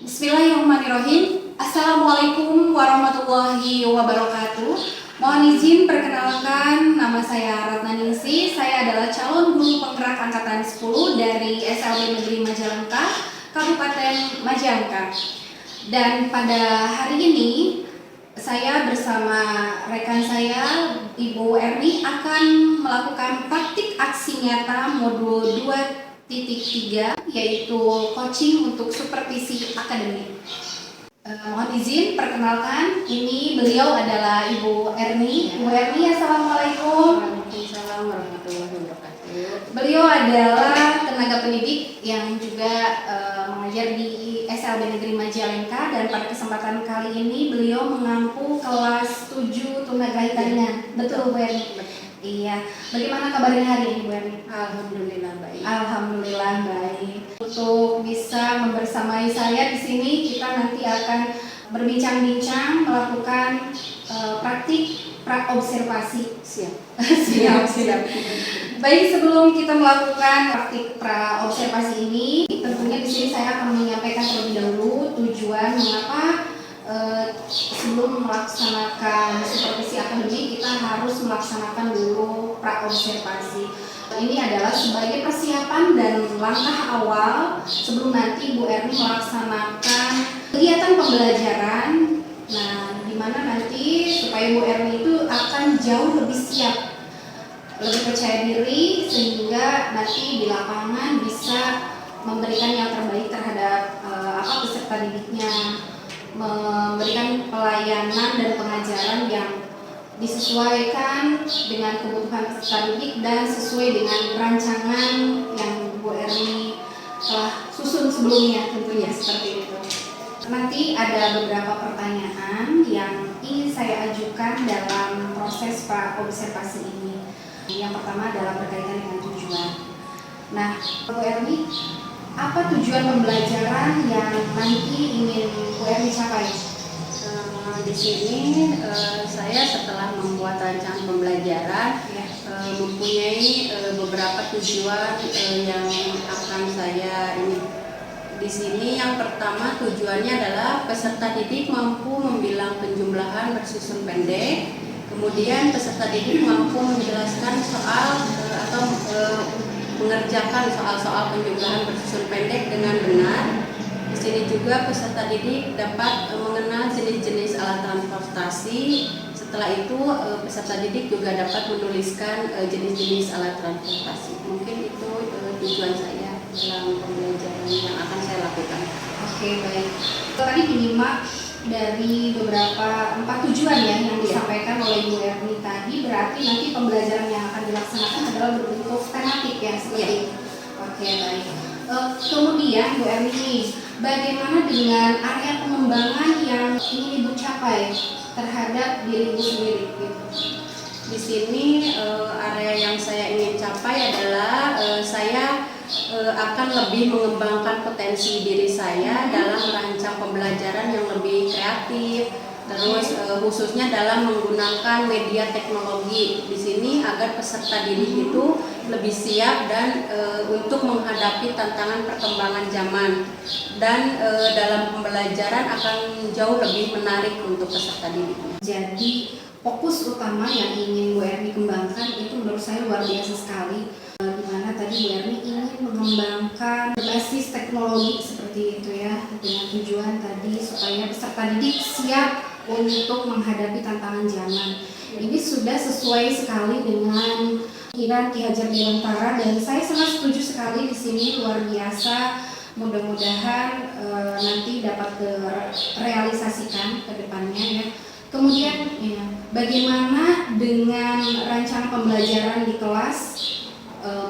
Bismillahirrahmanirrahim. Assalamualaikum warahmatullahi wabarakatuh. Mohon izin perkenalkan, nama saya Ratna Ningsih. Saya adalah calon guru penggerak angkatan 10 dari SLB Negeri Majalengka, Kabupaten Majalengka. Dan pada hari ini saya bersama rekan saya, Ibu Erni, akan melakukan praktik aksi nyata modul 2.3, yaitu coaching untuk supervisi akademik. Mohon izin perkenalkan, ini beliau adalah Ibu Erni. Ibu Erni, assalamualaikum. Waalaikumsalam warahmatullahi wabarakatuh. Beliau adalah tenaga pendidik yang juga mengajar di SLB Negeri Majalengka, dan pada kesempatan kali ini beliau mengampu kelas 7 Tunagrahita Ringan. Betul, Bu Erni? Iya. Bagaimana kabarnya hari ini, Bu Erni? Alhamdulillah baik. Alhamdulillah baik. Untuk bisa membersamai saya di sini, kita nanti akan berbincang-bincang melakukan praktik praobservasi. Siap. Baik, sebelum kita melakukan praktik praobservasi ini, tentunya di sini saya akan menyampaikan terlebih dahulu tujuan mengapa sebelum melaksanakan supervisi akademik kita harus melaksanakan dulu praobservasi. Ini adalah sebagai persiapan dan langkah awal sebelum nanti Bu Erni melaksanakan kegiatan pembelajaran. Nah, di mana nanti supaya Bu Erni itu akan jauh lebih siap, lebih percaya diri, sehingga nanti di lapangan bisa memberikan yang terbaik terhadap peserta didiknya, memberikan pelayanan dan pengajaran yang disesuaikan dengan kebutuhan peserta didik dan sesuai dengan rancangan yang Bu Erni telah susun sebelumnya, tentunya seperti itu. Nanti ada beberapa pertanyaan yang ingin saya ajukan dalam proses praobservasi ini. Yang pertama adalah berkaitan dengan tujuan. Nah, Bu Erni, apa tujuan pembelajaran yang nanti ingin Bu Erni capai? Di sini saya setelah membuat rancangan pembelajaran mempunyai beberapa tujuan yang akan saya ini. Di sini yang pertama tujuannya adalah peserta didik mampu membilang penjumlahan bersusun pendek. Kemudian peserta didik mampu menjelaskan soal atau mengerjakan soal-soal penjumlahan bersusun pendek dengan benar. Di sini juga peserta didik dapat mengenal jenis-jenis alat transportasi. Setelah itu peserta didik juga dapat menuliskan jenis-jenis alat transportasi. Mungkin itu tujuan saya dalam pembelajaran yang akan saya lakukan. Oke, baik. Tadi menyimak dari beberapa 4 tujuan ya yang disampaikan oleh Bu Erni tadi, berarti nanti pembelajaran yang akan dilaksanakan adalah berbentuk tematik ya, seperti itu. Oke, baik. Kemudian Bu Erni, bagaimana dengan area pengembangan yang ingin Ibu capai terhadap diri Ibu sendiri? Gitu. Di sini area yang saya ingin capai adalah saya akan lebih mengembangkan potensi diri saya dalam merancang pembelajaran yang lebih kreatif, terus khususnya dalam menggunakan media teknologi di sini agar peserta didik itu lebih siap dan untuk menghadapi tantangan perkembangan zaman, dan dalam pembelajaran akan jauh lebih menarik untuk peserta didiknya. Jadi fokus utama yang ingin Bu Erni kembangkan itu menurut saya luar biasa sekali, di mana tadi Bu Erni ingin mengembangkan berbasis teknologi seperti itu ya, dengan tujuan tadi supaya peserta didik siap untuk menghadapi tantangan zaman. Ini sudah sesuai sekali dengan pikiran Ki Hajar Dewantara, dan saya sangat setuju sekali di sini, luar biasa. Mudah-mudahan nanti dapat terrealisasikan ke depannya ya. Kemudian ya, bagaimana dengan rancangan pembelajaran di kelas,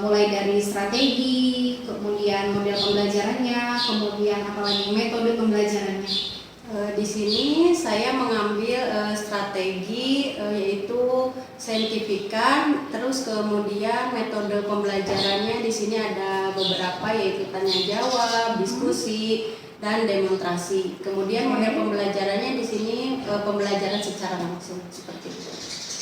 mulai dari strategi, kemudian model pembelajarannya, kemudian apalagi metode pembelajarannya. Di sini saya mengambil strategi yaitu saintifikan, terus kemudian metode pembelajarannya di sini ada beberapa, yaitu tanya jawab, diskusi, dan demonstrasi. Kemudian model pembelajarannya di sini pembelajaran secara langsung seperti itu.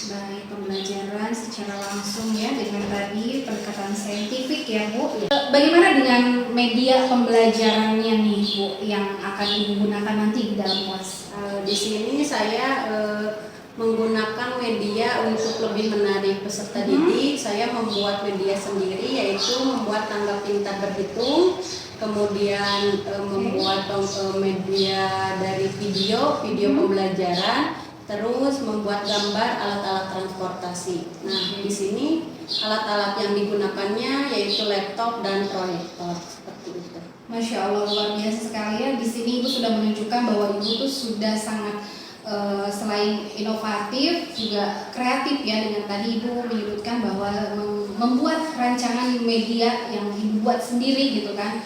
Baik, pembelajaran secara langsung ya dengan tadi pendekatan saintifik ya Bu. Bagaimana dengan media pembelajarannya nih Bu yang akan Ibu gunakan nanti di dalam kelas? Di sini saya menggunakan media untuk lebih menarik peserta didik. Saya membuat media sendiri, yaitu membuat tanggal pintar berhitung, kemudian membuat media dari video pembelajaran, terus membuat gambar alat-alat transportasi. Nah, di sini alat-alat yang digunakannya yaitu laptop dan proyektor seperti itu. Masya Allah, luar biasa sekali ya. Di sini Ibu sudah menunjukkan bahwa Ibu tuh sudah sangat selain inovatif juga kreatif ya, dengan tadi Ibu menyebutkan bahwa membuat rancangan media yang Ibu buat sendiri gitu kan.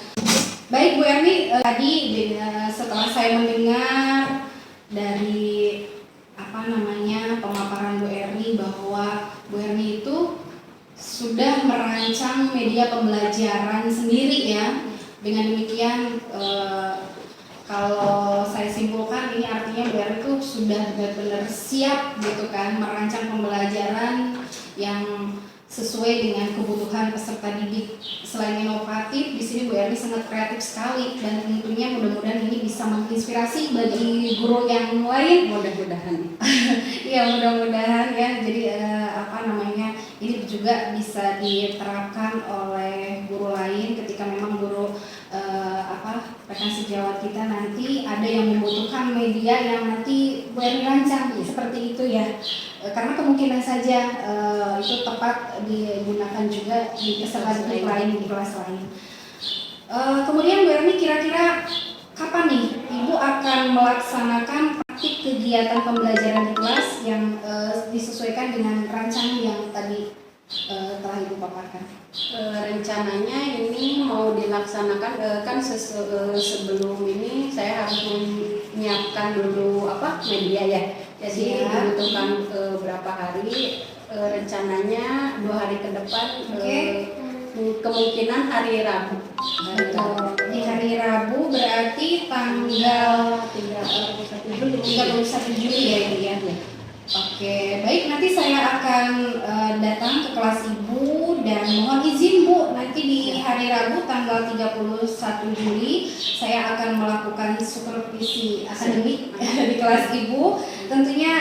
Baik Bu Erni, tadi setelah saya mendengar dari pemaparan Bu Erni bahwa Bu Erni itu sudah merancang media pembelajaran sendiri ya. Dengan demikian kalau saya simpulkan ini artinya Bu Erni itu sudah benar-benar siap gitu kan merancang pembelajaran yang sesuai dengan kebutuhan peserta didik. Selain inovatif, di sini Bu Erni sangat kreatif sekali dan tentunya mudah-mudahan ini bisa menginspirasi bagi guru yang lain. Mudah-mudahan. Iya, mudah-mudahan ya. Jadi ini juga bisa diterapkan oleh guru lain ketika memang guru rekan sejawat kita nanti ada yang membutuhkan media yang nanti Bu Erni rancang seperti itu ya. Karena kemungkinan saja itu tepat digunakan juga di peserta didik lain, di kelas lain. Kemudian Bu Erni, kira-kira kapan nih Ibu akan melaksanakan praktik kegiatan pembelajaran di kelas yang disesuaikan dengan rancangan yang tadi telah Ibu paparkan? Rencananya ini mau dilaksanakan kan sebelum ini saya harus menyiapkan dulu media ya. Jadi dibutuhkan berapa hari, rencananya 2 hari ke depan. Kemungkinan hari Rabu. Di hari Rabu berarti tanggal 31 Juli ya Ibu ya. Oke, baik, nanti saya akan datang ke kelas Ibu dan mohon izin Bu, nanti di hari Rabu tanggal 31 Juli saya akan melakukan supervisi akademik di kelas Ibu. Tentunya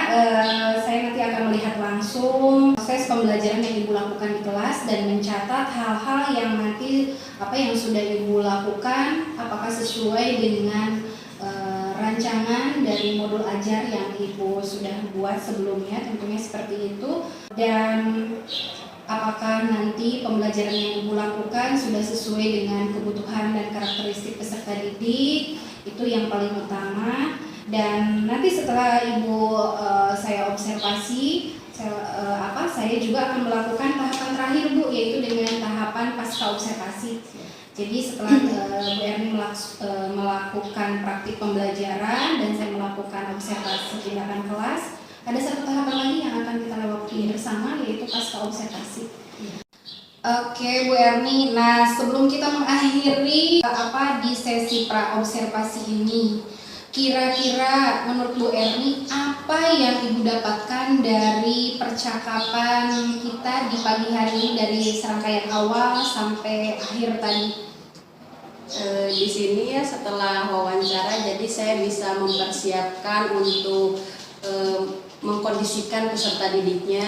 saya nanti akan melihat langsung proses pembelajaran yang Ibu lakukan di kelas dan mencatat hal-hal yang nanti yang sudah Ibu lakukan apakah sesuai dengan rancangan dari modul ajar yang Ibu sudah buat sebelumnya, tentunya seperti itu. Dan apakah nanti pembelajaran yang Ibu lakukan sudah sesuai dengan kebutuhan dan karakteristik peserta didik, itu yang paling utama. Dan nanti setelah Ibu saya observasi, saya juga akan melakukan tahapan terakhir Bu, yaitu dengan tahapan pasca observasi. Jadi setelah Bu Erni melakukan praktik pembelajaran dan saya melakukan observasi tindakan kelas, ada satu tahapan lagi yang akan kita lewati bersama, yaitu pasca observasi. Oke Bu Erni, nah sebelum kita mengakhiri di sesi pra observasi ini, kira-kira menurut Bu Erni apa yang Ibu dapatkan dari percakapan kita di pagi hari ini dari serangkaian awal sampai akhir tadi? Di sini ya setelah wawancara, jadi saya bisa mempersiapkan untuk mengkondisikan peserta didiknya.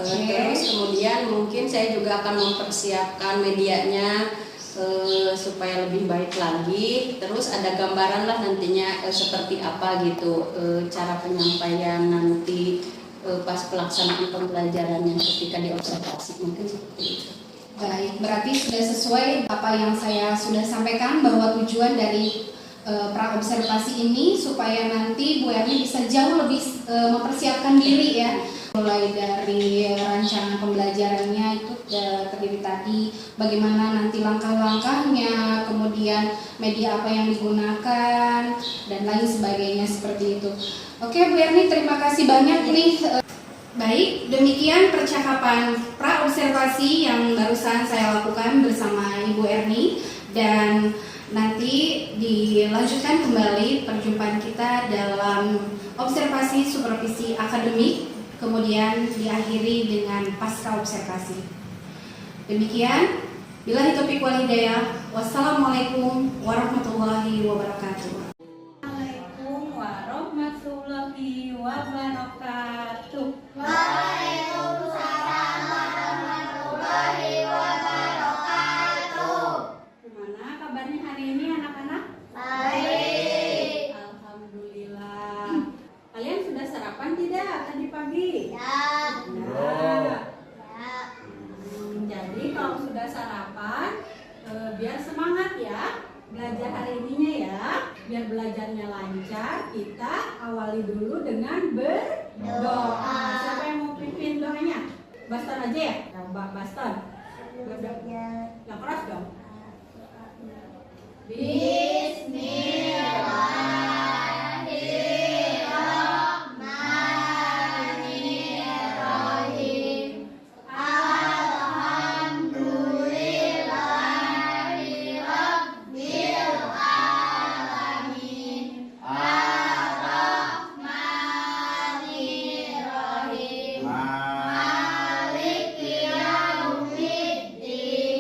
Terus kemudian mungkin saya juga akan mempersiapkan medianya supaya lebih baik lagi. Terus ada gambaran lah nantinya seperti apa gitu cara penyampaian nanti pas pelaksanaan pembelajarannya ketika diobservasi, mungkin seperti itu. Baik, berarti sudah sesuai apa yang saya sudah sampaikan bahwa tujuan dari pra observasi ini supaya nanti Bu Erni bisa jauh lebih mempersiapkan diri ya. Mulai dari rancangan pembelajarannya itu terdiri tadi bagaimana nanti langkah-langkahnya, kemudian media apa yang digunakan dan lain sebagainya seperti itu. Oke Bu Erni, terima kasih banyak nih. Baik, demikian percakapan pra observasi yang barusan saya lakukan bersama Ibu Erni, dan nanti dilanjutkan kembali perjumpaan kita dalam observasi supervisi akademik kemudian diakhiri dengan pasca observasi. Demikian, billahi taufiq wal hidayah. Wassalamualaikum warahmatullahi wabarakatuh. Assalamualaikum warahmatullahi wabarakatuh. Waalaikumsalam warahmatullahi wabarakatuh. Gimana kabarnya hari ini anak-anak? Baik. Alhamdulillah. Kalian sudah sarapan tidak tadi pagi? Ya. Ya. Ya. Jadi kalau sudah sarapan, biar semangat ya belajar hari ininya ya. Biar belajarnya lancar, kita awali dulu dengan berdoa. Siapa yang mau pimpin doanya? Baston aja ya? Coba Baston. Yang keras dong. Bismillahirrahmanirrahim. Alhamdulillahi rabbil alamin. Ar-Rahmanirrahim. Maliki yaumiddin.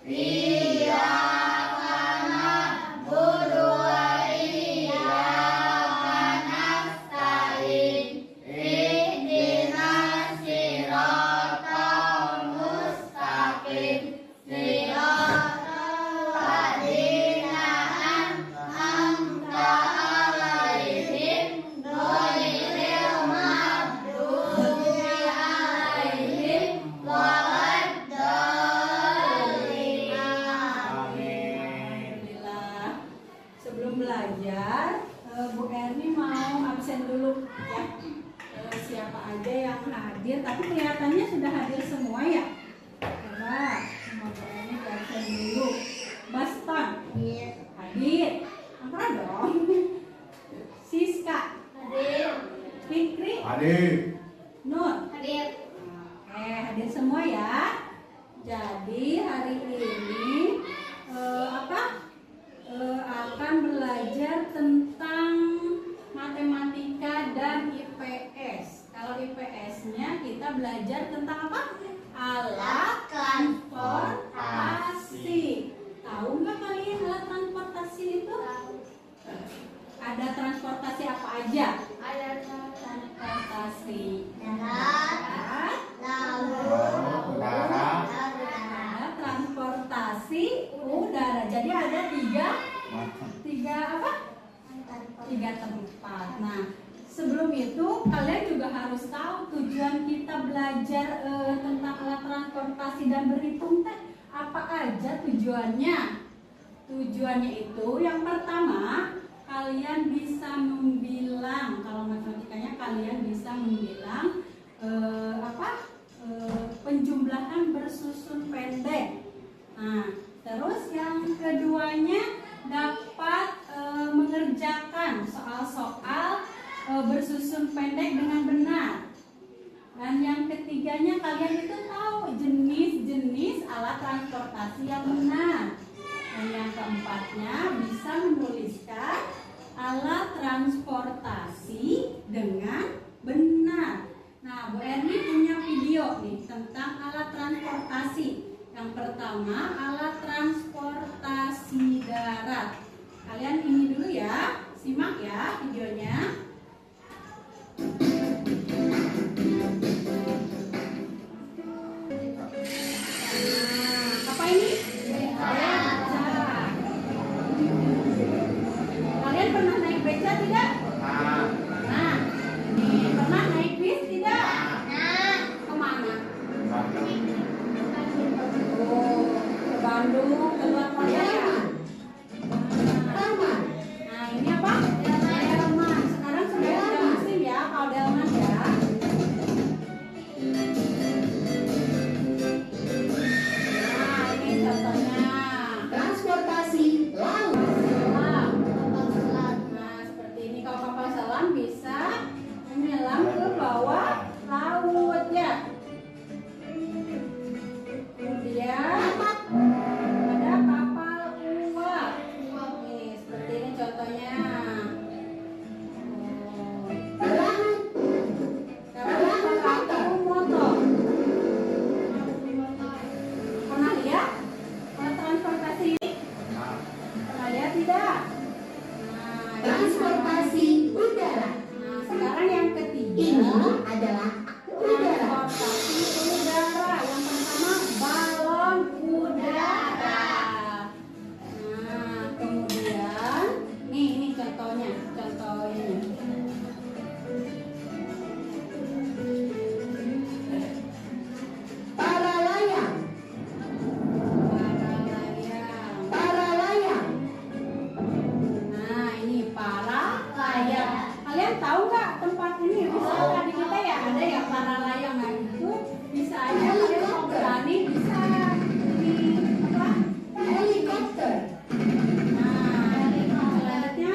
Iyyaka na'budu wa iyyaka nasta'in. Ihdinas siratal mustaqim. Siratal ladzina an'amta 'alaihim ghairil maghdubi 'alaihim waladdallin. Alhamdulillah. Sebelum belajar, Bu Erni mau absen dulu ya. Siapa aja yang hadir, tapi kelihatannya sudah hadir semua ya. Coba sama Bu Erni absen dulu. Baston hadir. Angkat dong. Siska Hadir. Fikri Hadir. Nur. Hadir. Oke, hadir semua ya. Jadi hari ini akan belajar tentang matematika dan IPS. Kalau IPS-nya kita belajar tentang apa? Alat transportasi. Tahu nggak kalian alat transportasi itu? Ada transportasi apa aja? Ada Transportasi darat, laut, Udara. ada transportasi udara. Jadi ada tiga apa? Tiga tempat. Nah, sebelum itu kalian juga harus tahu tujuan kita belajar tentang alat transportasi dan berhitung teh apa aja tujuannya. Tujuannya itu yang pertama, kalian bisa membilang. Kalau matematikanya kalian bisa membilang penjumlahan bersusun pendek. Nah, terus yang keduanya dapat mengerjakan soal-soal bersusun pendek dengan benar. Dan yang ketiganya kalian itu tahu jenis-jenis alat transportasi yang benar. Dan yang keempatnya bisa menuliskan alat transportasi dengan benar. Nah, Bu Erni punya video nih tentang alat transportasi. Yang pertama, alat transportasi darat. Kalian ini dulu ya, simak ya videonya. Apa ini? Beca. Kalian pernah naik beca tidak? Nah, ini pernah naik bis tidak? Kemana? Oh, ke Bandung, ke luar kota ya? Nah, ini apa? Delman. Sekarang adalah udara. Transportasi udara. Yang pertama balon udara. Nah, kemudian ini contohnya, contoh ini. Para layang. Para layang. Para layang. Nah, ini para layang. Kalian tahu nggak tempat ini? Misalkan di kita ya ada ya para layang. Nah, itu bisa aja kalian mau berani bisa di apa? Helikopter. Nah, selanjutnya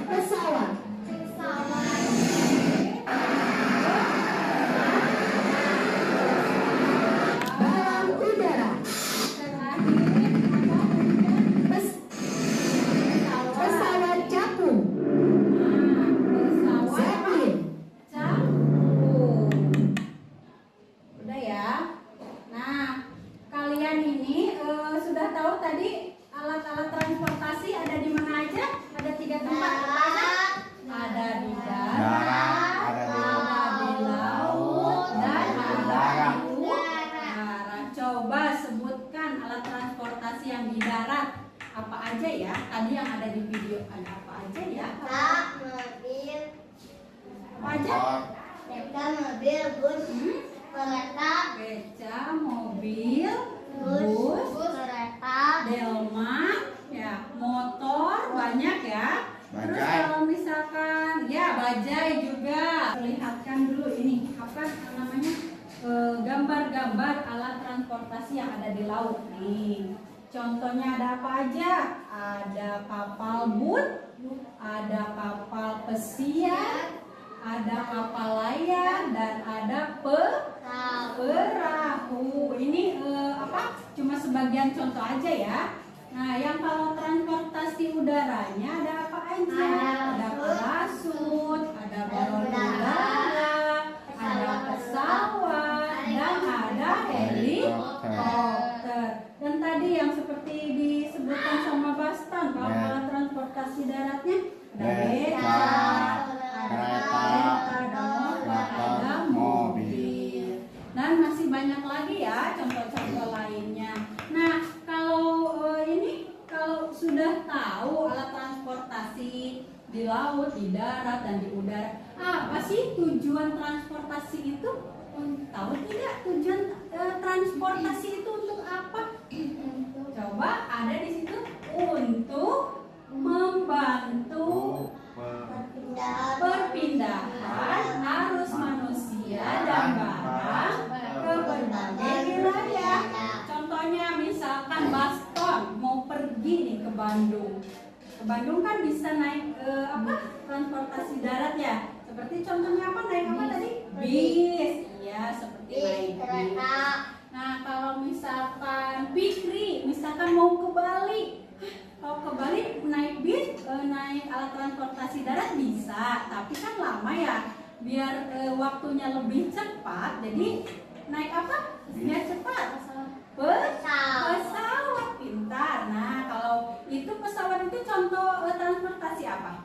Pesawat. Balon udara. Pes- pesawat capung. pesawat Zeppelin. capung. Udah ya. Nah, kalian ini sudah tahu tadi alat-alat transportasi ada di mana aja? Ada 3 tempat. Apa aja? Ada di darat, ada di laut, dan ada di udara. Coba sebutkan alat transportasi yang di darat. Apa aja ya? Tadi yang ada di video ada apa aja ya? Mobil. Apa aja? Kereta, mobil, bus, kereta, Beca, mobil, bus, kereta, delman, ya, motor, banyak ya. Terus Bajai. kalau misalkan, ya bajai juga. Perlihatkan dulu ini apa namanya gambar-gambar alat transportasi yang ada di laut nih. Contohnya ada apa aja? Ada kapal boot, ada kapal pesiar, ada kapal layar, dan ada perahu. Ini apa? Cuma sebagian contoh aja ya. Nah, yang kalau transportasi udaranya ada apa aja? Ada parasut, ada balon udara, ada pesawat, dan ada helikopter. Dan tadi yang seperti disebutkan sama Bastan, kalau alat transportasi daratnya ada beca, ada mobil, dan masih banyak lagi ya contoh-contoh lainnya. Nah, kalau kalau sudah tahu alat transportasi di laut, di darat, dan di udara, apa sih tujuan transportasi itu? Tahu tidak tujuan transportasi itu untuk apa? Coba ada di situ untuk membantu perpindahan arus manusia dan barang ke berbagai wilayah. Contohnya misalkan Baston mau pergi nih ke Bandung. Ke Bandung kan bisa naik transportasi darat ya. Seperti contohnya apa? Naik apa tadi? Bis. Iya, seperti naik bis. Nah, kalau misalkan Fikri, misalkan mau ke Bali. Kalau ke Bali naik bis, naik alat transportasi darat bisa, tapi kan lama ya. Biar waktunya lebih cepat, jadi naik apa? Biar cepat. Pesawat, pintar. Nah, kalau itu pesawat itu contoh transportasi apa?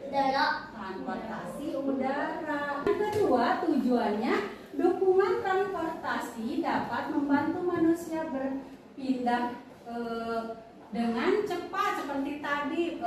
udara, Transportasi udara. Yang kedua, tujuannya dukungan transportasi dapat membantu manusia berpindah dengan cepat seperti tadi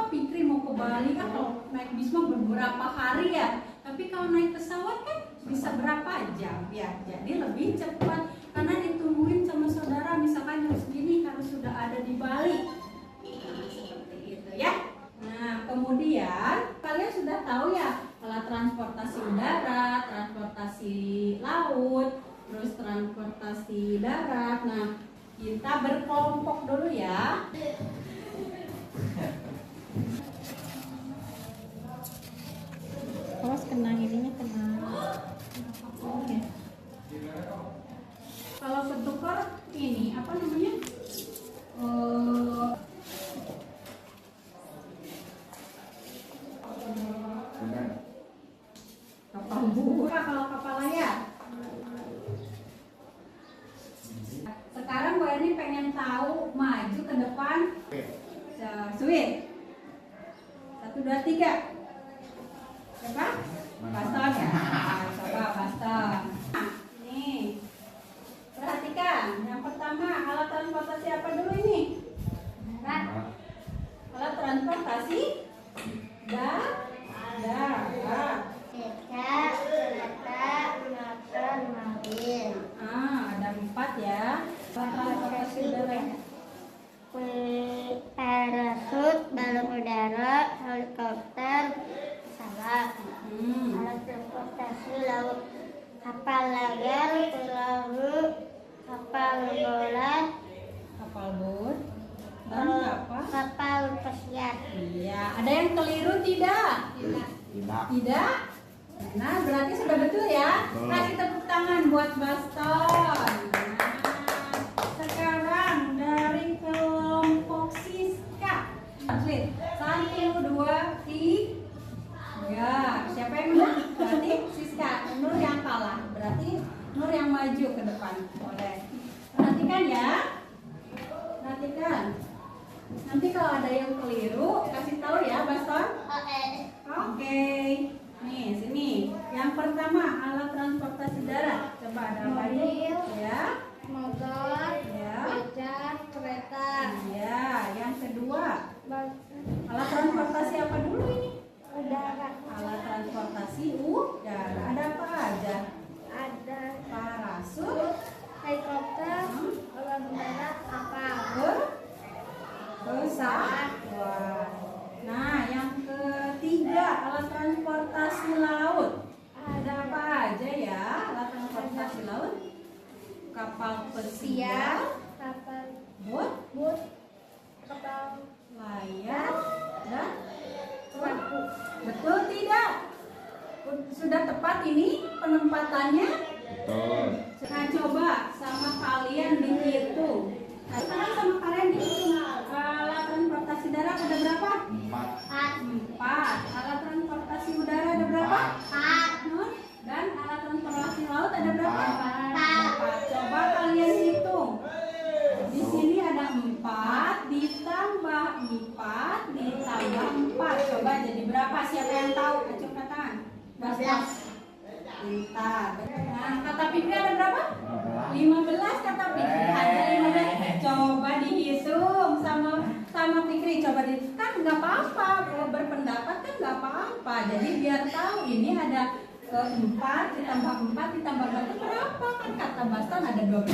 Fikri mau ke Bali kan kalau naik bis mah beberapa hari ya, tapi kalau naik pesawat kan bisa berapa jam ya, jadi lebih cepat karena ditungguin sama saudara misalkan jam segini kalau sudah ada di Bali. Nah, seperti itu ya. Nah, kemudian kalian sudah tahu ya alat transportasi udara, transportasi laut, terus transportasi darat. Nah, kita berkelompok dulu ya. Awas kena ininya kena. Oke. Kalau ketukar ini apa namanya? Kapal buah, kalau kapal layar. Sekarang Bu Erni pengen tahu maju ke depan. Sweet. 1, 2, 3. Coba. Baston ya. Coba baston. Nah, nih. Perhatikan. Yang pertama, alat transportasi apa dulu ini? Alat transportasi darat. Becak, kereta, motor, mobil. Ada 4 ya. Alat transportasi udara. Parasut, balon udara, helikopter, pesawat. Alat transportasi laut, kapal layar, perahu, kapal bola, Kapal boat dan apa? kapal pesiar. Iya, ada yang keliru tidak? Tidak. Nah, berarti sudah betul ya. Kasih tepuk tangan buat Baston. Nah, sekarang dari kelompok Siska. Sweet. 1, 2, 3. Siapa yang menang? Berarti Siska. Nur yang kalah. Berarti Nur yang maju ke depan. Boleh. Perhatikan ya. Perhatikan. Nanti kalau ada yang keliru, kasih tahu ya, Baston. Oke. Nih, sini. Yang pertama, alat transportasi darat. Coba ada apa ini? Ya. Motor, Ya. becak, kereta, Ya. Yang kedua, alat transportasi apa dulu ini? udara, Alat transportasi udara. Ada apa aja? ada Parasut, helikopter, balon udara, kapal. pesawat. Nah, yang ketiga, alat transportasi laut. Ada apa aja ya? Alat transportasi laut? Kapal pesiar, Kapal boat, kapal layar, dan perahu. betul tidak? Sudah tepat ini penempatannya? Nah, coba sama kalian dihitung. Nah, sekarang sama kalian dihitung. Alat transportasi darat ada berapa? 4. Alat transportasi udara ada berapa? 4. Dan alat transportasi laut ada berapa? 4. Coba kalian hitung. Di sini ada 4 ditambah 4 ditambah 4. Coba jadi berapa? Siapa yang tahu? Acungkan tangan. 12. Pintar. Nah, kata Fikri ada berapa? 15 kata Fikri. Ada 15. Coba dihitung sama Fikri. Coba kan nggak apa-apa. Kalau berpendapat kan nggak apa-apa. Jadi biar tahu ini ada 4 ditambah 4 ditambah 4 itu berapa? Kan kata Baston ada 12.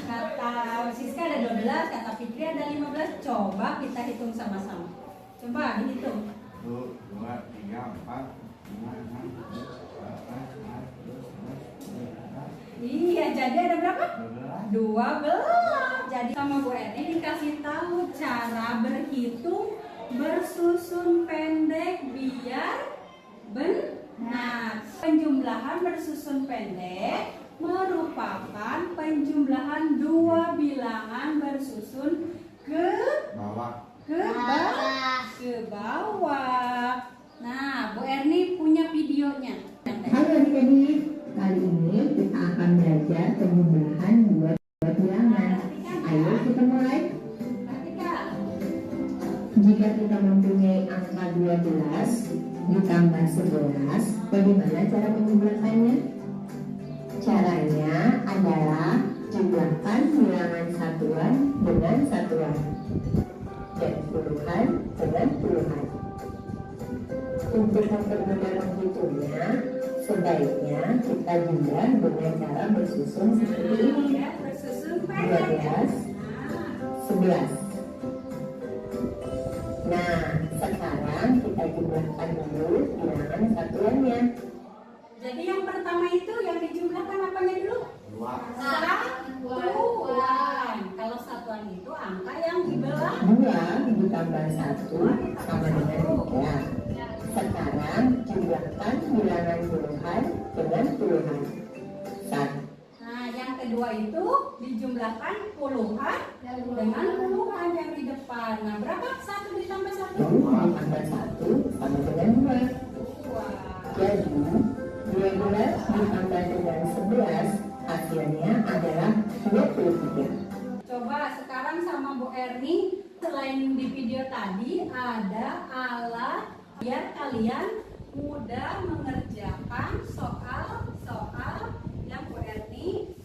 Kata Siska ada 12. Kata Fikri ada 15. Coba kita hitung sama-sama. Coba dihitung. 1, 2, 3, 4, 5, 6, 7, 8, 9, 10, 11, 12, Iya, jadi ada berapa? 12. 12. Jadi sama Bu Eni dikasih tahu cara berhitung bersusun pendek biar benar. Penjumlahan bersusun pendek merupakan penjumlahan dua bilangan bersusun ke Bawah. bawah. Nah, Bu Erni punya videonya. Halo adik-adik, kali ini kita akan belajar penjumlahan dua bilangan. Ayo kita mulai. Perhatikan. Jika kita mempunyai angka 12 ditambah 11, bagaimana cara menjumlahkannya? Caranya adalah jumlahkan bilangan satuan dengan satuan dan puluhan dengan puluhan. Untuk mempermudah menghitungnya, sebaiknya kita jumlah dengan cara bersusun seperti ini. Ya, bersusun pendek. 12, 11. Nah, sekarang kita jumlahkan dulu bilangan satuannya. Jadi yang pertama itu yang dijumlahkan apanya dulu? Satuan. Kalau satuan itu angka yang dibelah. 2 ditambah 1 sama dengan 3. Sekarang jumlahkan bilangan puluhan dengan puluhan. 1. Nah, yang kedua itu dijumlahkan puluhan dengan puluhan yang di depan. Nah, berapa? 1 ditambah 1? 2 ditambah 1 sama dengan 2. 2. Jadi 12 ditambah dengan 11 hasilnya adalah 23. Coba sekarang sama Bu Erni Selain di video tadi ada alat biar kalian mudah mengerjakan soal-soal yang Bu Erni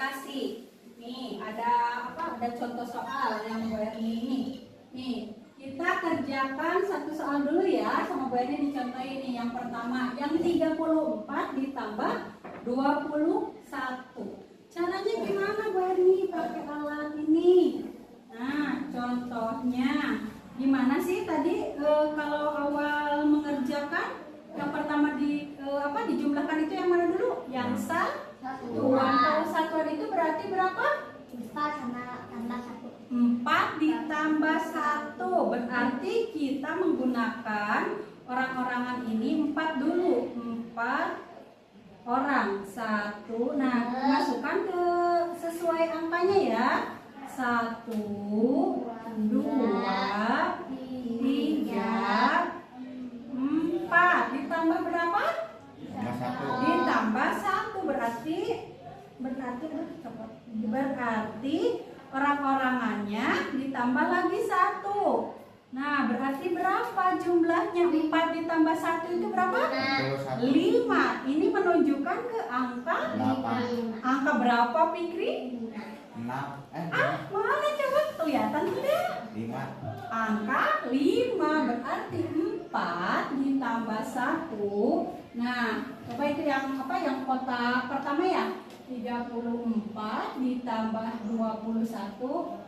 kasih. Nih ada apa? Ada contoh soal yang Bu Erni ini. Nih kita kerjakan satu soal dulu ya sama Bu Erni dicontohin nih. Yang pertama yang 34 ditambah 21. Caranya gimana Bu Erni pakai alat ini? Nah, contohnya gimana sih tadi kalau awal mengerjakan yang pertama dijumlahkan itu yang mana dulu? Yang satuan. Kalau satuan itu berarti berapa? 4 sama tambah 1. 4 ditambah 1. Berarti kita menggunakan orang-orangan ini 4 dulu. 4 orang. 1. Nah, masukkan ke sesuai angkanya ya. 1, 2, 3, 4 ditambah berapa? Ditambah 1 berarti orang-orangannya ditambah lagi 1. Nah, berarti berapa jumlahnya? 4 ditambah 1 itu berapa? 5. Ini menunjukkan ke angka 8. Angka berapa, Fikri? 6. Mana coba kelihatan tidak? 5. Angka 5 berarti 4 ditambah 1. Nah, coba itu yang apa? Yang kotak pertama ya? 34 ditambah 21.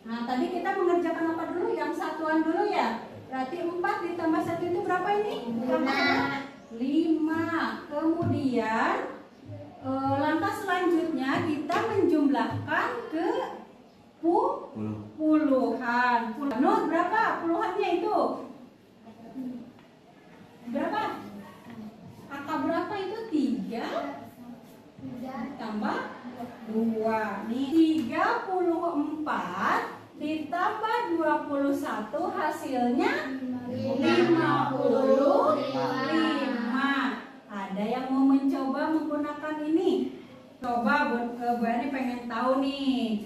Nah, tadi kita mengerjakan apa dulu? Yang satuan dulu ya. Berarti 4 ditambah 1 itu berapa ini? 5. Kemudian langkah selanjutnya kita menjumlahkan ke puluhan. Nur berapa puluhannya itu? Berapa? Angka berapa itu? 3 tambah 2. Nih 34 ditambah 21 hasilnya 55. Ada yang mau mencoba menggunakan ini? Coba Bu Ani pengen tahu nih,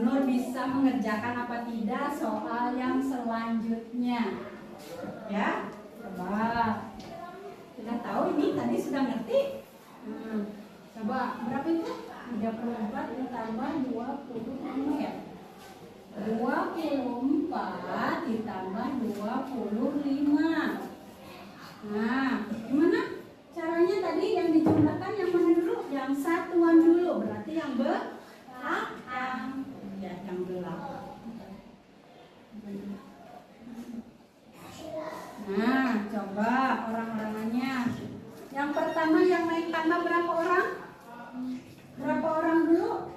Nur bisa mengerjakan apa tidak soal yang selanjutnya? Ya, coba. Sudah tahu ini tadi sudah ngerti? Coba berapa itu? 34 ditambah 25 ya? 24 ditambah 25. Nah, gimana? Caranya tadi yang dijumlahkan yang mana dulu? Yang satuan dulu, berarti yang belakang. Ya, yang belakang. Nah, coba orang-orangannya. Yang pertama yang naik tangga berapa orang? Berapa orang dulu?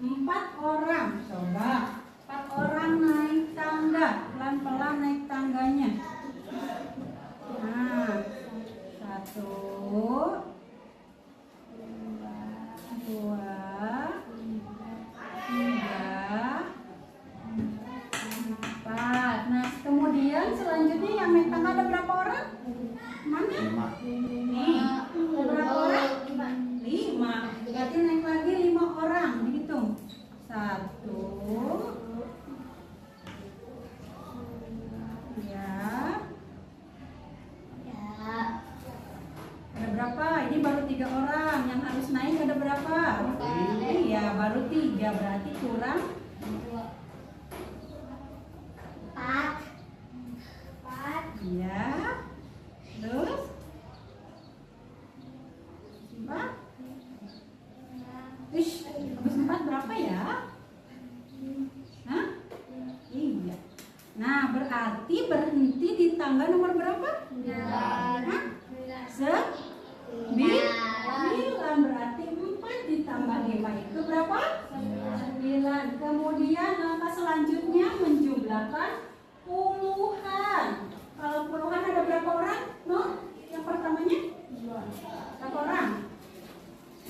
4 orang. Coba 4 orang naik tangga, pelan-pelan naik tangganya. Nah, 1, 2, 3, 4. Nah, kemudian selanjutnya yang naik tangga ada berapa orang? Mana? 5. Nih, ada berapa orang? 5. Berarti naik lagi 5 orang. Dihitung. 1, ya. Ada berapa? Ini baru 3 orang. Yang harus naik ada berapa? Iya, baru 3. Berarti kurang 4. Iya. Terus? Berapa? Ish, habis 4 berapa ya? Hah? Iya. Nah, berarti berhenti di tangga nomor berapa? 9. Berarti 4 ditambah 5 itu berapa? 9. Kemudian langkah selanjutnya menjumlahkan puluhan. Kalau puluhan ada berapa orang? No? Yang pertamanya? Berapa orang?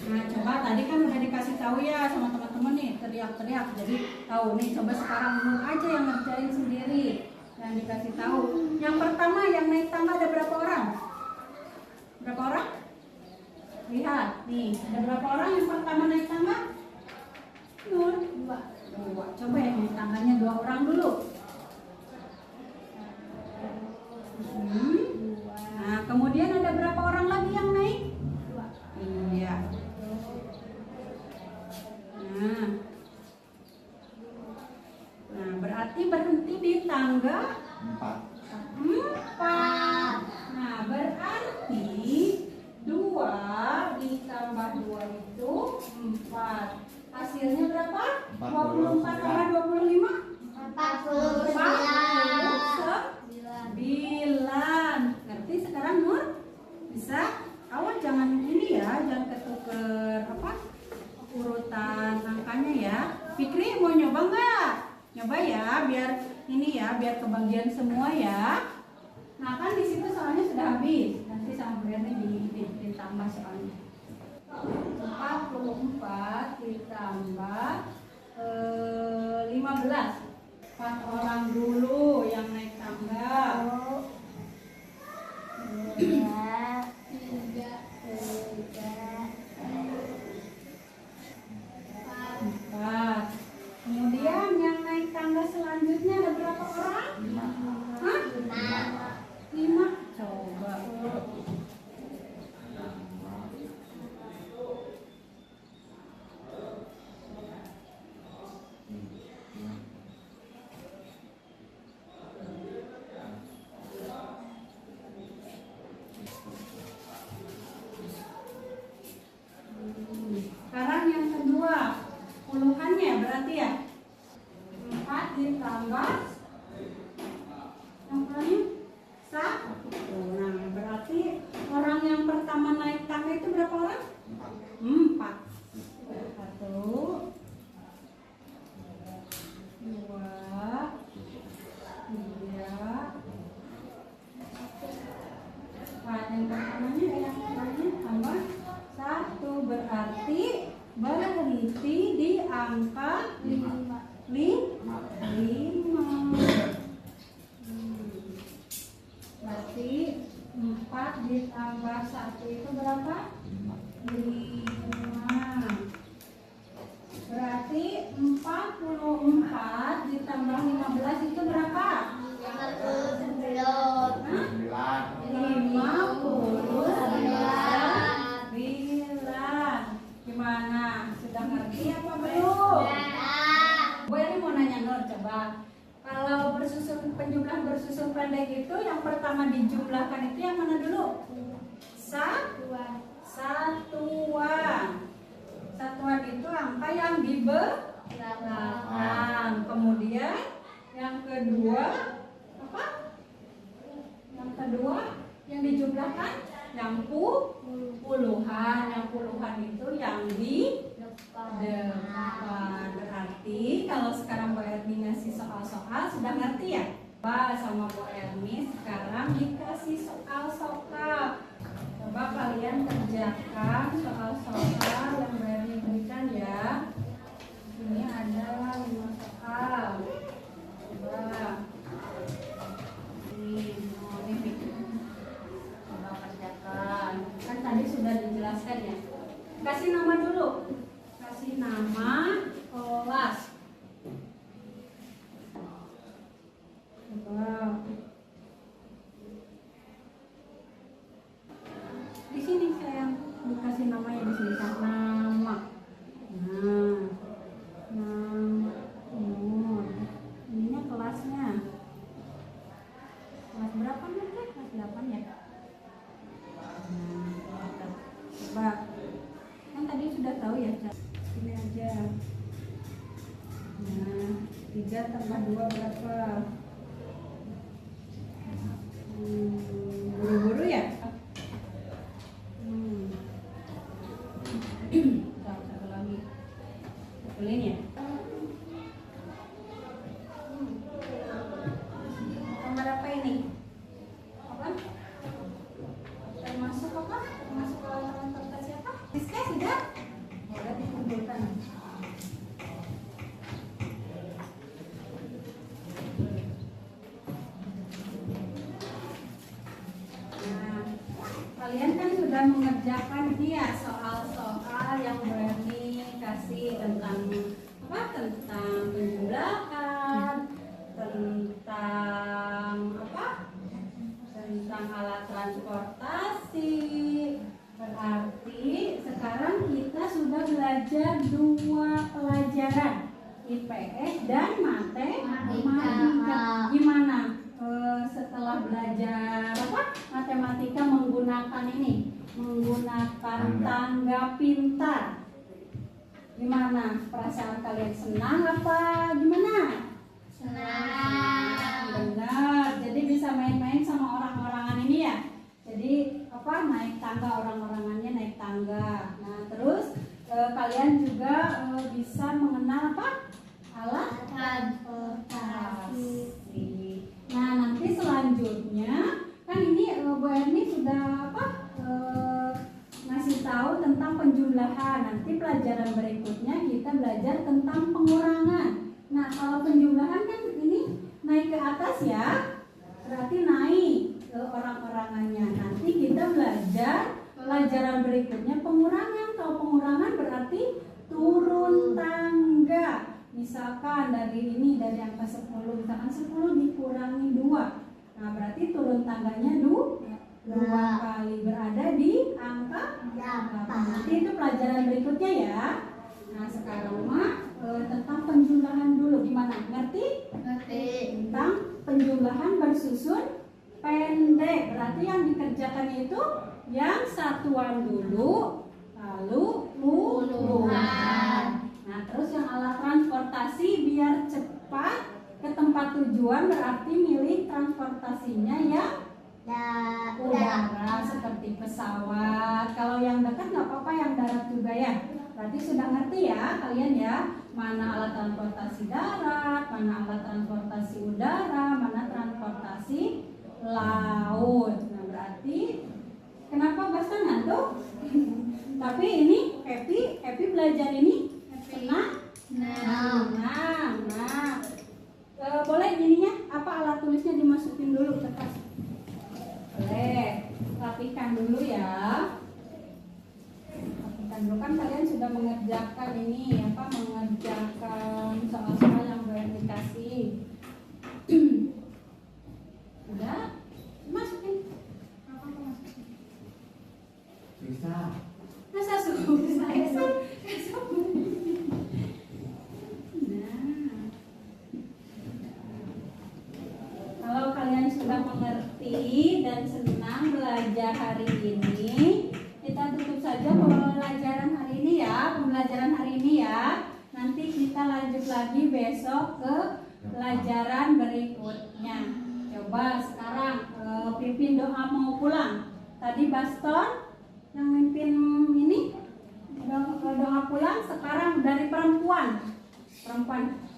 Nah, coba tadi kan udah dikasih tahu ya sama teman-teman nih, teriak-teriak. Jadi tahu nih, coba sekarang Nur aja yang ngerjain sendiri. Yang dikasih tahu. Yang pertama yang naik tangga ada berapa orang? Berapa orang? Lihat, nih, ada berapa orang yang pertama naik tangga? Nur, 2 Dua. Coba yang naik tangganya 2 orang dulu. Nah, kemudian ada berapa orang lagi yang naik? 2. Iya. Nah, berarti berhenti di tangga 4. Nah, berarti 2 ditambah 2 itu 4. Hasilnya berapa? 24 tambah 25? 49. Ngerti sekarang Nur? Bisa? Awas jangan ini ya, jangan ketuker urutan angkanya ya. Fikri mau nyoba nggak? Nyoba ya, biar ini ya, biar kebagian semua ya. Nah kan di situ soalnya sudah habis. Nanti sama Briannya ditambah soalnya. 44 ditambah 15. 4 orang dulu yang naik tangga. 4. Kemudian yang naik tangga selanjutnya ada berapa orang? 5. Coba. Sekarang yang kedua, puluhannya berarti ya 4 ditambah yang lain 1. Nah, berarti orang yang pertama naik tangga itu berapa orang? 4. 1, 2, 3, 4. Yang pertamanya yang lainnya tambah 1, berarti berhenti di angka 5. Berarti 4 ditambah 1 itu berapa? 5. Berarti 44 ditambah 15 itu berapa? 59. Gimana? Sudah ngerti apa belum? Bu ini mau nanya Nur, coba. Kalau penjumlahan bersusun pendek itu yang pertama dijumlahkan itu yang mana dulu? Satuan. Satuan itu angka yang dibelakang. Kemudian yang kedua apa? Yang kedua yang dijumlahkan yang puluhan. Yang puluhan itu yang di depan. Berarti kalau sekarang Bu Ermi ngasih soal-soal sudah ngerti ya? Coba sama Bu Ermi sekarang dikasih soal-soal. Coba kalian kerjakan soal-soal yang Bu Ermi berikan ya. Ini ada 5 soal. Coba. Ini coba kerjakan. Kan tadi sudah dijelaskan ya. Kasih nama dulu. Kasih nama kelas. Coba. Di sini sayang, dikasih namanya di sini kan nama. Nah, nama Nur. Ininya kelasnya. Kelas berapa nih? Kelas 8 ya. Nah, coba. Kan tadi sudah tahu ya. Ini aja. Nah, 3 tambah 2 berapa? Buru-buru ya? Satu lagi. Betulin ya? Nomor apa ini? Apa? Termasuk apa? Termasuk kalangan kertas siapa? Siska sudah? Boleh dikumpulkan. Kalian kan sudah mengerjakan dia soal-soal yang berani kasih tentang apa? Tentang belajar 2 pelajaran, IPS dan matematika. Gimana setelah belajar matematika menggunakan tangga pintar? Gimana perasaan kalian, senang apa gimana? Senang. Benar. Jadi bisa main-main sama orang-orangan ini ya. Jadi naik tangga, orang-orangannya naik tangga. Nah terus kalian juga bisa mengenal alat transportasi. Nah nanti selanjutnya kan ini Bu Erni sudah ngasih tahu tentang penjumlahan. Nanti pelajaran berikutnya kita belajar tentang pengurangan. Nah kalau penjumlahan kan ini naik ke atas ya, berarti naik ke orang-orangannya. Nanti kita belajar pelajaran berikutnya pengurangan. Kalau pengurangan berarti turun tangga. Misalkan dari angka 10, misalkan 10 dikurangi 2. Nah berarti turun tangganya 2 kali, berada di angka 8. Nanti itu pelajaran berikutnya ya. Nah sekarang tentang penjumlahan dulu. Gimana? Ngerti? Tentang penjumlahan bersusun pendek. Berarti yang dikerjakan itu yang satuan dulu, lalu puluhan. Nah terus yang alat transportasi biar cepat ke tempat tujuan berarti milih transportasinya yang udara seperti pesawat. Kalau yang dekat nggak apa-apa, yang darat juga ya. Berarti sudah ngerti ya kalian ya, mana alat transportasi darat, mana alat transportasi udara, mana transportasi laut. Nah berarti kenapa Bastan ngantuk? Tapi ini happy belajar ini senang. Boleh ininya alat tulisnya dimasukin dulu ke tas. Boleh, rapikan dulu ya. Rapikan dulu, kan kalian sudah mengerjakan mengerjakan soal-soal yang gue dikasih. Udah, masukin. Apa masukin? Bisa. Masa suhu saya kalau kalian sudah mengerti dan senang belajar hari ini, kita tutup saja pembelajaran hari ini ya. Nanti kita lanjut lagi besok ke pelajaran berikutnya. Coba sekarang pimpin doa mau pulang. Tadi Baston yang mimpin ini doa pulang. Sekarang dari perempuan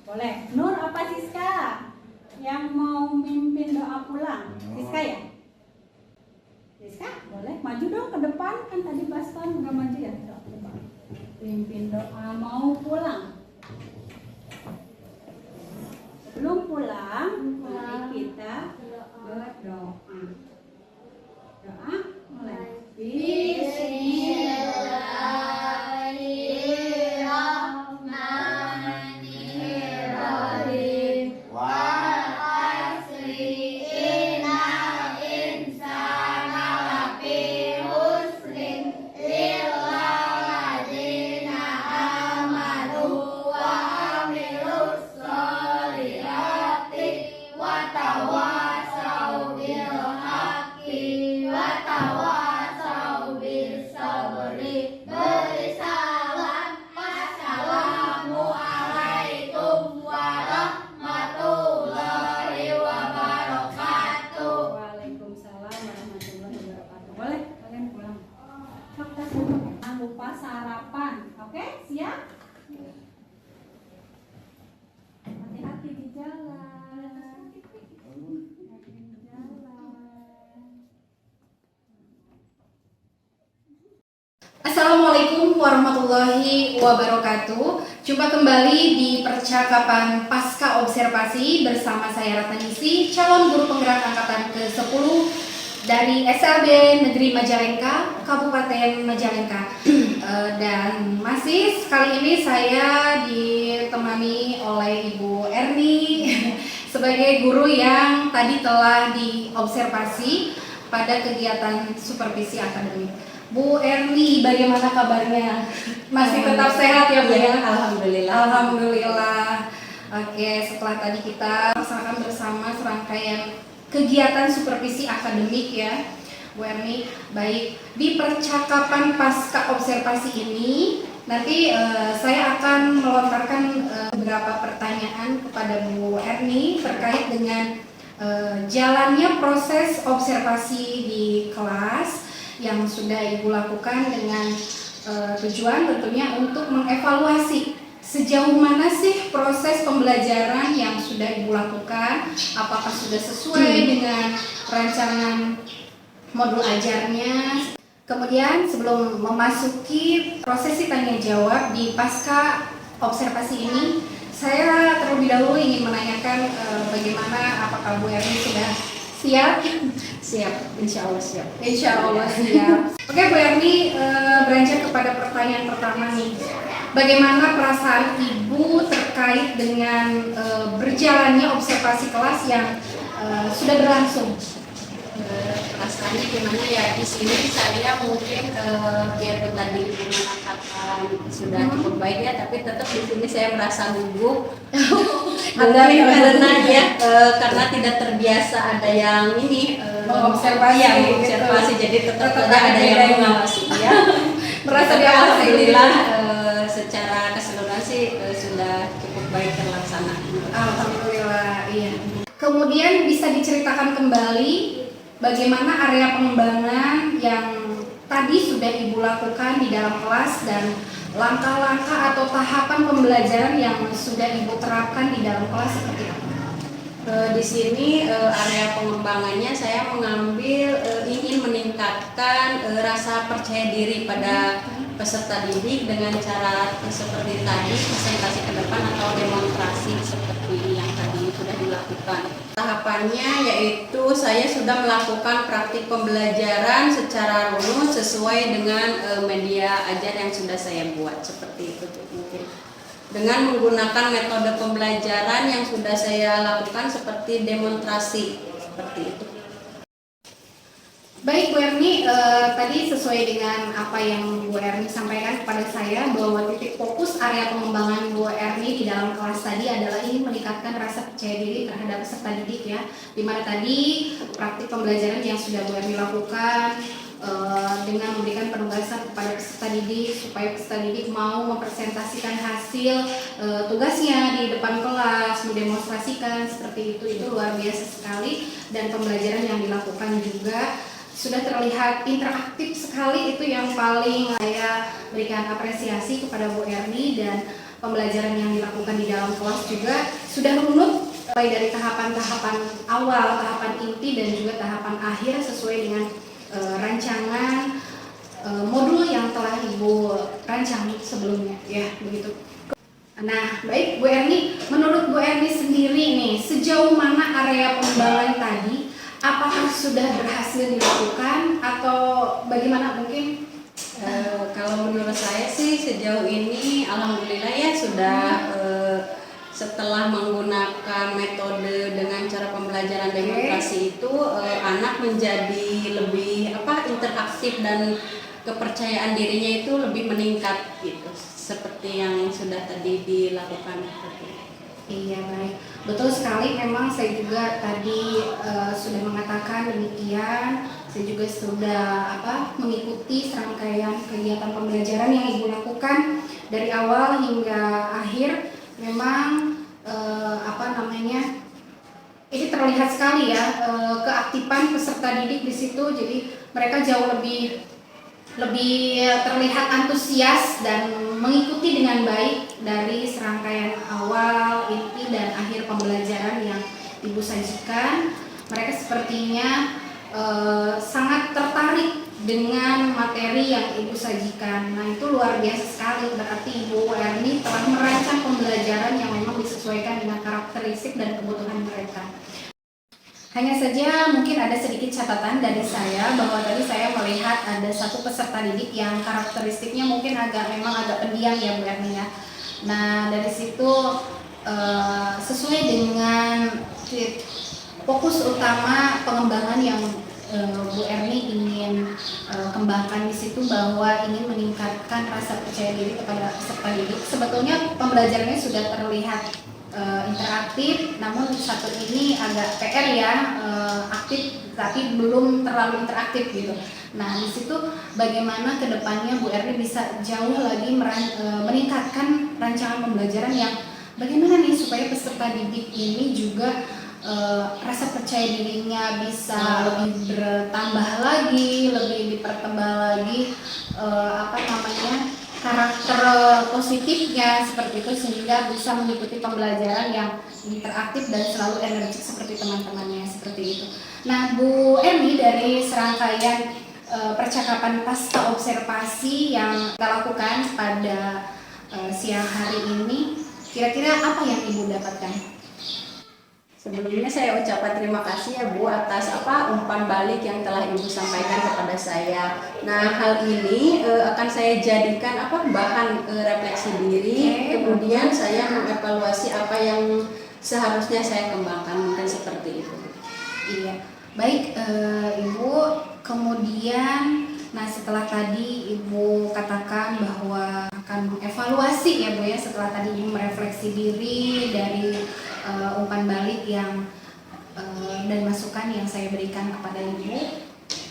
boleh. Nur apa Siska yang mau mimpin doa pulang? Siska ya? Siska boleh maju dong ke depan, kan tadi Baston nggak maju ya. Pimpin doa mau pulang. Sebelum pulang mari kita berdoa. Doa mulai. Assalamualaikum warahmatullahi wabarakatuh. Jumpa kembali di percakapan pasca observasi bersama saya Ratnanisi, calon guru penggerak angkatan ke-10 dari SLB Negeri Majalengka, Kabupaten Majalengka. Dan masih kali ini saya ditemani oleh Ibu Erni sebagai guru yang tadi telah diobservasi pada kegiatan supervisi akademik. Bu Erni, bagaimana kabarnya? Masih tetap sehat ya Bu ya? Alhamdulillah. Alhamdulillah. Oke, setelah tadi kita laksanakan bersama serangkaian kegiatan supervisi akademik ya, Bu Erni. Baik, di percakapan pasca observasi ini nanti saya akan melontarkan beberapa pertanyaan kepada Bu Erni terkait dengan jalannya proses observasi di kelas yang sudah Ibu lakukan dengan tujuan tentunya untuk mengevaluasi sejauh mana sih proses pembelajaran yang sudah Ibu lakukan, apakah sudah sesuai dengan rancangan modul ajarnya. Kemudian sebelum memasuki prosesi tanya jawab di pasca observasi ini, saya terlebih dahulu ingin menanyakan bagaimana, apakah Bu Erni sudah siap? Siap, insya Allah siap. Insya Allah siap. Oke Bu Erni, beranjak kepada pertanyaan pertama nih. Bagaimana perasaan Ibu terkait dengan berjalannya observasi kelas yang sudah berlangsung? Rasanya gimana ya, di sini saya mungkin biarpun tadi Ibu mengatakan sudah cukup baik ya, tapi tetap di sini saya merasa gugup. Karena tidak terbiasa ada yang ini Mengobservasi, mengobservasi, gitu. jadi tetap Tetap ada yang yang mengawasi ya. merasa Tapi diawasi. alhamdulillah secara keseluruhan sih sudah cukup baik terlaksana. Alhamdulillah, iya. Kemudian bisa diceritakan kembali bagaimana area pengembangan yang tadi sudah Ibu lakukan di dalam kelas dan langkah-langkah atau tahapan pembelajaran yang sudah Ibu terapkan di dalam kelas seperti apa? Di sini area pengembangannya saya mengambil ingin meningkatkan rasa percaya diri pada peserta didik dengan cara seperti tadi, presentasi ke depan atau demonstrasi seperti yang tadi sudah dilakukan. Tahapannya yaitu saya sudah melakukan praktik pembelajaran secara runut sesuai dengan media ajar yang sudah saya buat, seperti itu mungkin. Dengan menggunakan metode pembelajaran yang sudah saya lakukan seperti demonstrasi, seperti itu. Baik Bu Erni, tadi sesuai dengan apa yang Bu Erni sampaikan kepada saya bahwa titik fokus area pengembangan Bu Erni di dalam kelas tadi adalah ingin meningkatkan rasa percaya diri terhadap peserta didik ya, dimana tadi praktik pembelajaran yang sudah Bu Erni lakukan dengan memberikan penugasan kepada peserta didik supaya peserta didik mau mempresentasikan hasil tugasnya di depan kelas, mendemonstrasikan seperti itu luar biasa sekali, dan pembelajaran yang dilakukan juga sudah terlihat interaktif sekali. Itu yang paling saya berikan apresiasi kepada Bu Erni, dan pembelajaran yang dilakukan di dalam kelas juga sudah runut mulai dari tahapan-tahapan awal, tahapan inti dan juga tahapan akhir sesuai dengan rancangan modul yang telah Ibu rancang sebelumnya ya, begitu. Nah, baik Bu Erni, menurut Bu Erni sendiri nih, sejauh mana area pengembangan tadi, apakah sudah berhasil dilakukan atau bagaimana mungkin? Kalau menurut saya sih sejauh ini alhamdulillah ya sudah setelah menggunakan metode dengan cara pembelajaran demonstrasi itu anak menjadi lebih interaktif dan kepercayaan dirinya itu lebih meningkat gitu, seperti yang sudah tadi dilakukan. Iya baik, betul sekali. Memang saya juga tadi sudah mengatakan demikian. Saya juga sudah mengikuti serangkaian kegiatan pembelajaran yang Ibu lakukan dari awal hingga akhir. Memang ini terlihat sekali ya keaktifan peserta didik di situ. Jadi mereka jauh lebih terlihat antusias dan mengikuti dengan baik dari serangkaian awal, inti, dan akhir pembelajaran yang Ibu sajikan. Mereka sepertinya sangat tertarik dengan materi yang Ibu sajikan. Nah, itu luar biasa sekali, berarti Ibu Erni telah merancang pembelajaran yang memang disesuaikan dengan karakteristik dan kebutuhan mereka. Hanya saja mungkin ada sedikit catatan dari saya bahwa tadi saya melihat ada satu peserta didik yang karakteristiknya mungkin memang agak pendiam ya Bu Erni ya. Nah, dari situ sesuai dengan fokus utama pengembangan yang Bu Erni ingin kembangkan di situ bahwa ingin meningkatkan rasa percaya diri kepada peserta didik. Sebetulnya pembelajarannya sudah terlihat interaktif, namun satu ini agak PR ya, aktif tapi belum terlalu interaktif gitu. Nah di situ bagaimana kedepannya Bu Erni bisa jauh lagi meningkatkan rancangan pembelajaran yang bagaimana nih supaya peserta didik ini juga rasa percaya dirinya bisa lebih bertambah lagi, lebih dipertambah lagi karakter positifnya seperti itu, sehingga bisa mengikuti pembelajaran yang interaktif dan selalu energik seperti teman-temannya seperti itu. Nah Bu Erni, dari serangkaian percakapan pasca observasi yang kita lakukan pada siang hari ini, kira-kira apa yang Ibu dapatkan? Sebelumnya saya ucapkan terima kasih ya Bu atas umpan balik yang telah Ibu sampaikan kepada saya. Nah hal ini akan saya jadikan bahan refleksi diri, kemudian saya mengevaluasi apa yang seharusnya saya kembangkan, mungkin seperti itu. Iya, baik Ibu. Kemudian, nah setelah tadi Ibu katakan bahwa akan mengevaluasi ya Bu ya, setelah tadi Ibu merefleksi diri dari umpan balik yang dan masukan yang saya berikan kepada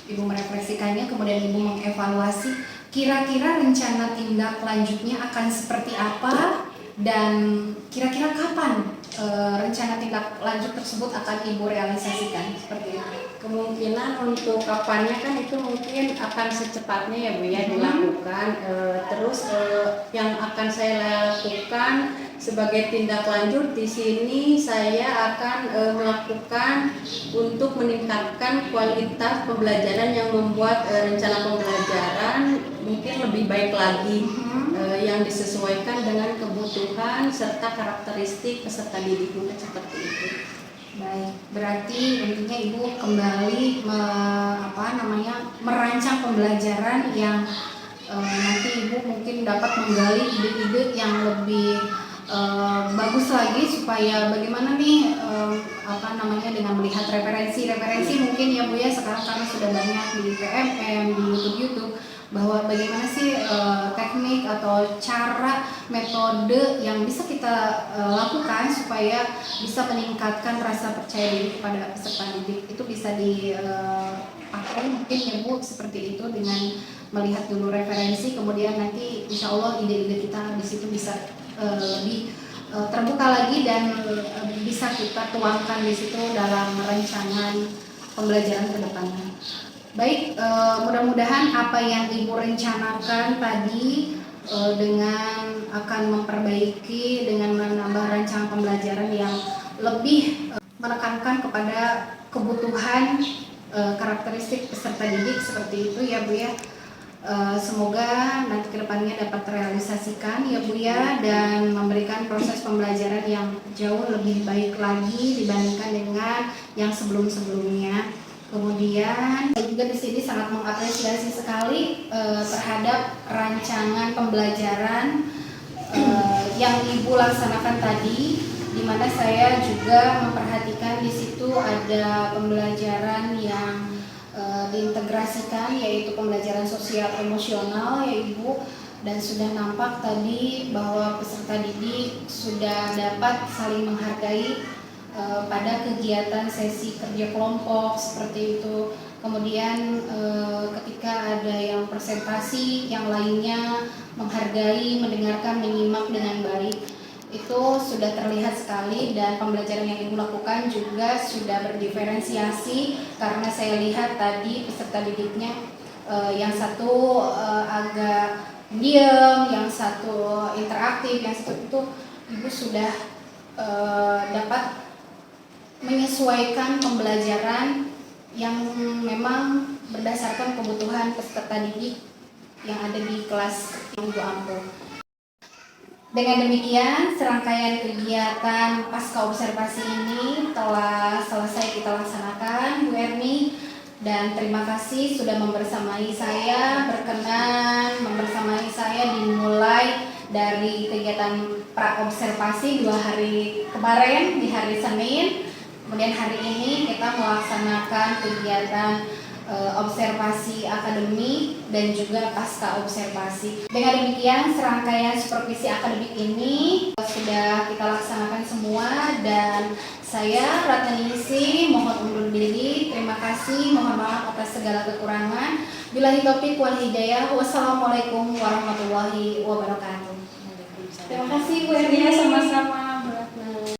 Ibu merefleksikannya, kemudian Ibu mengevaluasi kira-kira rencana tindak lanjutnya akan seperti apa dan kira-kira kapan rencana tindak lanjut tersebut akan Ibu realisasikan seperti itu. Kemungkinan untuk kapannya kan itu mungkin akan secepatnya ya Bu ya dilakukan. Terus yang akan saya lakukan sebagai tindak lanjut di sini, saya akan melakukan untuk meningkatkan kualitas pembelajaran yang membuat rencana pembelajaran mungkin lebih baik lagi, yang disesuaikan dengan kebutuhan serta karakteristik peserta didik, mungkin seperti itu. Baik, berarti intinya Ibu kembali merancang pembelajaran yang nanti Ibu mungkin dapat menggali ide-ide yang lebih bagus lagi, supaya bagaimana nih dengan melihat referensi mungkin ya Bu ya, sekarang karena sudah banyak di PMM, di YouTube, bahwa bagaimana sih teknik atau cara metode yang bisa kita lakukan supaya bisa meningkatkan rasa percaya diri kepada peserta didik. Itu bisa dipakai mungkin ya Bu seperti itu, dengan melihat dulu referensi, kemudian nanti insya Allah ide-ide kita di situ bisa lebih terbuka lagi dan bisa kita tuangkan di situ dalam rancangan pembelajaran ke depannya. Baik, mudah-mudahan apa yang Ibu rencanakan tadi dengan akan memperbaiki dengan menambah rancangan pembelajaran yang lebih menekankan kepada kebutuhan karakteristik peserta didik seperti itu ya Bu ya. Semoga nanti kedepannya dapat terrealisasikan ya Bu ya, dan memberikan proses pembelajaran yang jauh lebih baik lagi dibandingkan dengan yang sebelum-sebelumnya. Kemudian saya juga di sini sangat mengapresiasi sekali terhadap rancangan pembelajaran yang Ibu laksanakan tadi, di mana saya juga memperhatikan di situ ada pembelajaran yang diintegrasikan, yaitu pembelajaran sosial emosional ya Ibu, dan sudah nampak tadi bahwa peserta didik sudah dapat saling menghargai pada kegiatan sesi kerja kelompok seperti itu. Kemudian ketika ada yang presentasi, yang lainnya menghargai, mendengarkan, menyimak dengan baik. Itu sudah terlihat sekali, dan pembelajaran yang Ibu lakukan juga sudah berdiferensiasi, karena saya lihat tadi peserta didiknya yang satu agak diam, yang satu interaktif, yang satu itu Ibu sudah dapat menyesuaikan pembelajaran yang memang berdasarkan kebutuhan peserta didik yang ada di kelas Ibu ampuh. Dengan demikian, serangkaian kegiatan pasca observasi ini telah selesai kita laksanakan, Bu Erni, dan terima kasih sudah membersamai saya, berkenan membersamai saya dimulai dari kegiatan pra-observasi 2 hari kemarin di hari Senin. Kemudian hari ini kita melaksanakan kegiatan observasi akademik dan juga pasca observasi. Dengan demikian serangkaian supervisi akademik ini sudah kita laksanakan semua dan saya Ratna Ningsih mohon undur diri. Terima kasih, mohon maaf atas segala kekurangan. Billahi taufiq wal hidayah. Wassalamualaikum warahmatullahi wabarakatuh. Terima kasih Bu Ernia, Sama-sama.